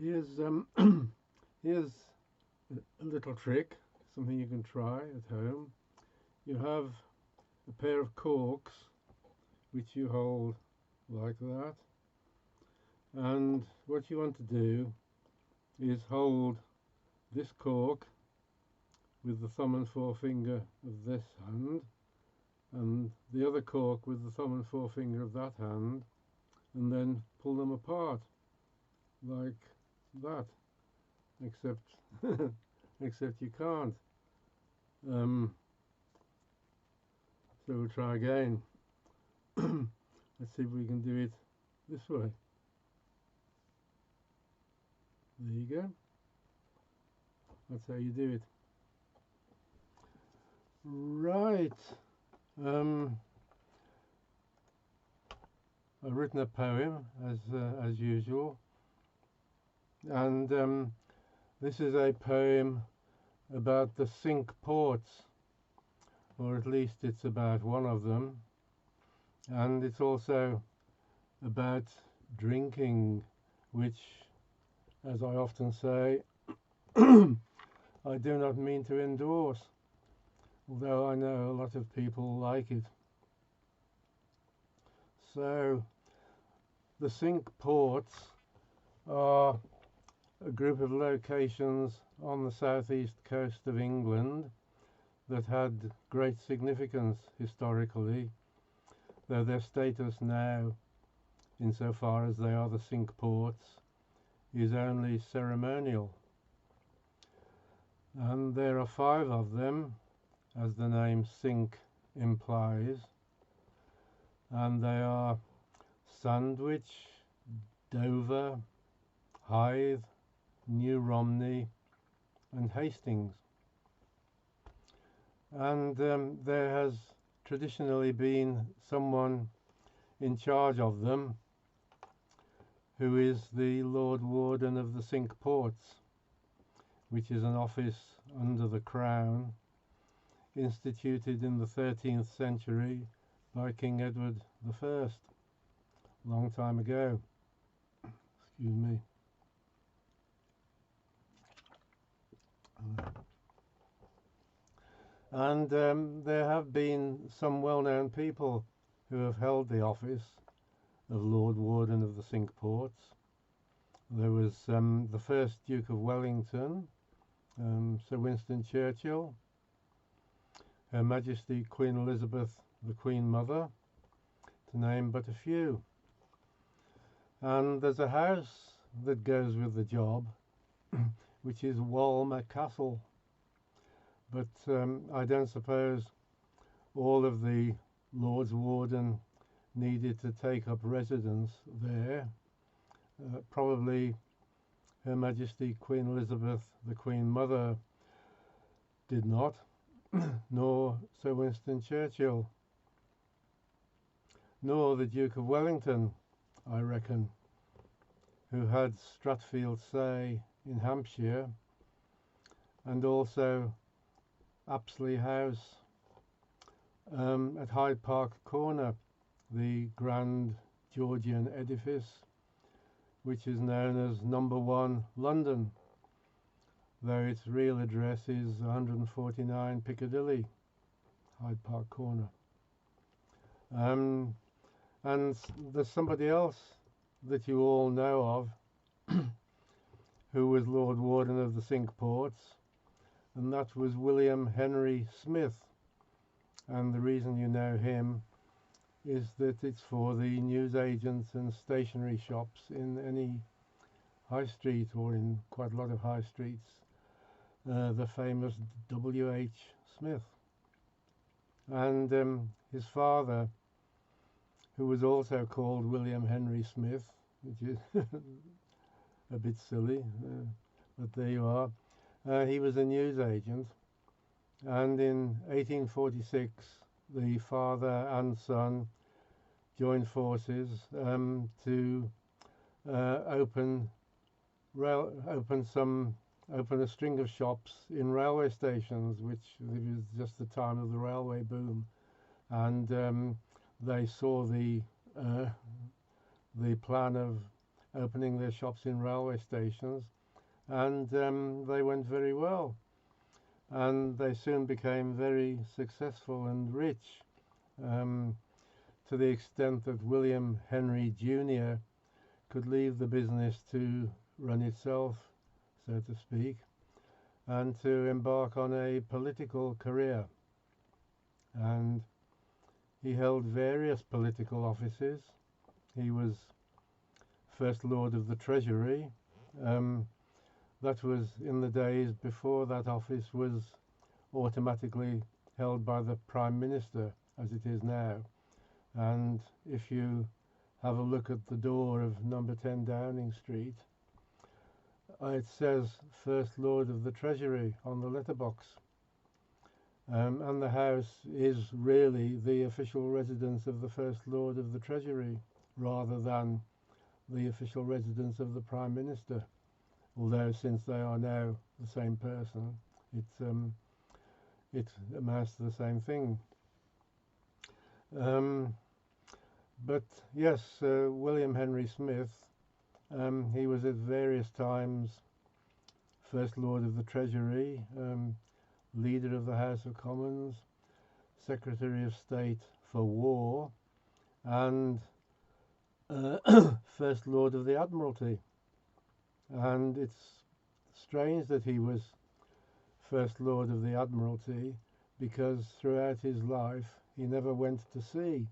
Here's here's a little trick, something you can try at home. You have a pair of corks which you hold like that, and what you want to do is hold this cork with the thumb and forefinger of this hand, and the other cork with the thumb and forefinger of that hand, and then pull them apart like that, except except you can't. So we'll try again. Let's see if we can do it this way. There you go. That's how you do it. Right. I've written a poem as usual, and this is a poem about the Cinque Ports, or at least it's about one of them, and it's also about drinking, which, as I often say, I do not mean to endorse, although I know a lot of people like it. So, the Cinque Ports are a group of locations on the southeast coast of England that had great significance historically, though their status now, insofar as they are the Cinque Ports, is only ceremonial. And there are 5 of them, as the name Cinque implies, and they are Sandwich, Dover, Hythe, New Romney and Hastings. And there has traditionally been someone in charge of them who is the Lord Warden of the Cinque Ports, which is an office under the Crown, instituted in the 13th century by King Edward I, a long time ago. Excuse me. And there have been some well-known people who have held the office of Lord Warden of the Cinque Ports. There was the first Duke of Wellington, Sir Winston Churchill, Her Majesty Queen Elizabeth, the Queen Mother, to name but a few. And there's a house that goes with the job, which is Walmer Castle. But I don't suppose all of the Lords Warden needed to take up residence there. Probably Her Majesty Queen Elizabeth, the Queen Mother, did not, nor Sir Winston Churchill, nor the Duke of Wellington, I reckon, who had Stratfield Say in Hampshire, and also Apsley House at Hyde Park Corner, the grand Georgian edifice, which is known as Number 1 London, though its real address is 149 Piccadilly, Hyde Park Corner. And there's somebody else that you all know of who was Lord Warden of the Cinque Ports, and that was William Henry Smith. And the reason you know him is that it's for the newsagents and stationery shops in any high street, or in quite a lot of high streets, the famous W.H. Smith. And his father, who was also called William Henry Smith, which is a bit silly, but there you are. He was a newsagent, and in 1846 the father and son joined forces to open a string of shops in railway stations, which it was just the time of the railway boom, and they saw the plan of opening their shops in railway stations, and they went very well. And they soon became very successful and rich, um, to the extent that William Henry Jr. could leave the business to run itself, so to speak, and to embark on a political career. And he held various political offices. He was First Lord of the Treasury. That was in the days before that office was automatically held by the Prime Minister, as it is now. And if you have a look at the door of number 10 Downing Street, it says First Lord of the Treasury on the letterbox. And the house is really the official residence of the First Lord of the Treasury, rather than the official residence of the Prime Minister. Although, since they are now the same person, it amounts to the same thing. But yes, William Henry Smith, he was at various times First Lord of the Treasury, Leader of the House of Commons, Secretary of State for War, and First Lord of the Admiralty. And it's strange that he was First Lord of the Admiralty, because throughout his life he never went to sea.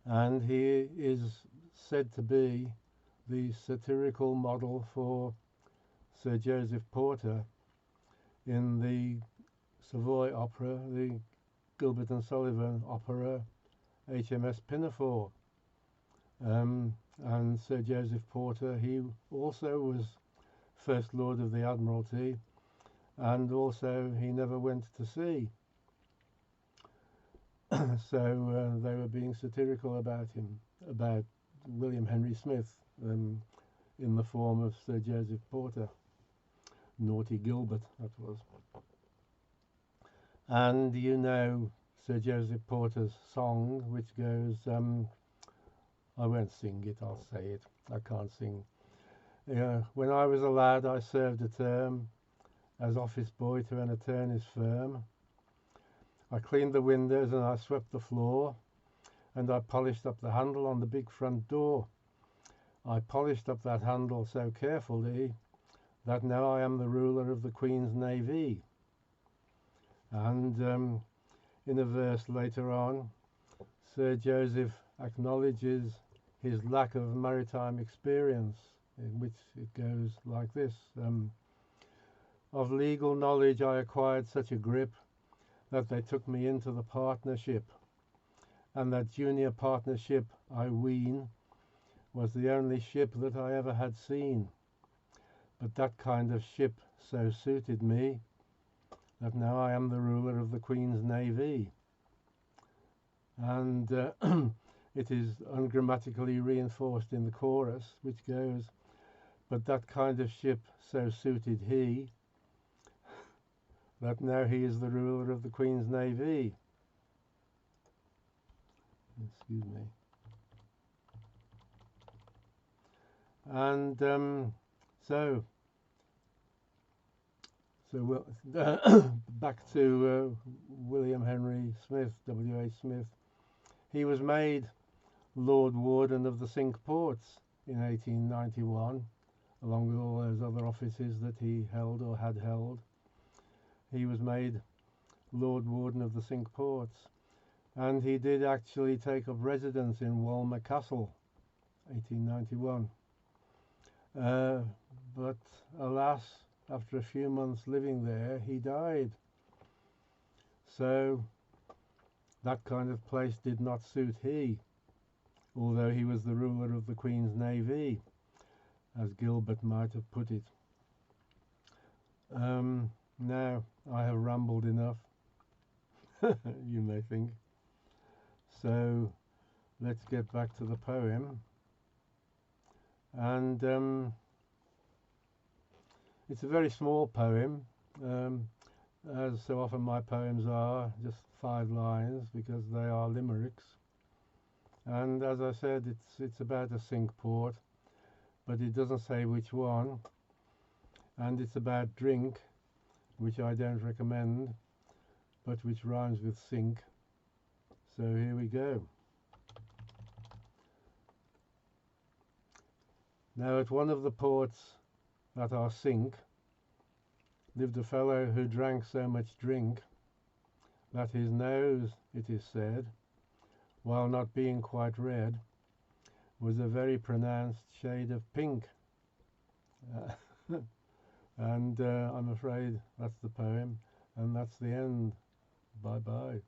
And he is said to be the satirical model for Sir Joseph Porter in the Savoy opera, the Gilbert and Sullivan opera, HMS Pinafore. And Sir Joseph Porter, he also was First Lord of the Admiralty, and also he never went to sea. So they were being satirical about him, about William Henry Smith, in the form of Sir Joseph Porter. Naughty Gilbert, that was. And you know Sir Joseph Porter's song, which goes, I won't sing it, I'll say it. I can't sing. When I was a lad, I served a term as office boy to an attorney's firm. I cleaned the windows and I swept the floor, and I polished up the handle on the big front door. I polished up that handle so carefully that now I am the ruler of the Queen's Navy. And in a verse later on, Sir Joseph acknowledges his lack of maritime experience, in which it goes like this. Of legal knowledge I acquired such a grip that they took me into the partnership, and that junior partnership, I ween, was the only ship that I ever had seen. But that kind of ship so suited me that now I am the ruler of the Queen's Navy. And it is ungrammatically reinforced in the chorus, which goes, but that kind of ship so suited he that now he is the ruler of the Queen's Navy. Excuse me. And so we'll, back to William Henry Smith, W.H. Smith. He was made Lord Warden of the Cinque Ports in 1891, along with all those other offices that he held or had held. He was made Lord Warden of the Cinque Ports, and he did actually take up residence in Walmer Castle, 1891. But alas, after a few months living there, he died. So that kind of place did not suit he, although he was the ruler of the Queen's Navy, as Gilbert might have put it. Now, I have rambled enough, you may think. So let's get back to the poem. And it's a very small poem, as so often my poems are, just 5 lines, because they are limericks. And as I said, it's about a Cinque Port, but it doesn't say which one. And it's about drink, which I don't recommend, but which rhymes with sink. So here we go. Now at one of the ports that are Cinque lived a fellow who drank so much drink that his nose, it is said, while not being quite red, was a very pronounced shade of pink. And I'm afraid that's the poem, and that's the end. Bye bye.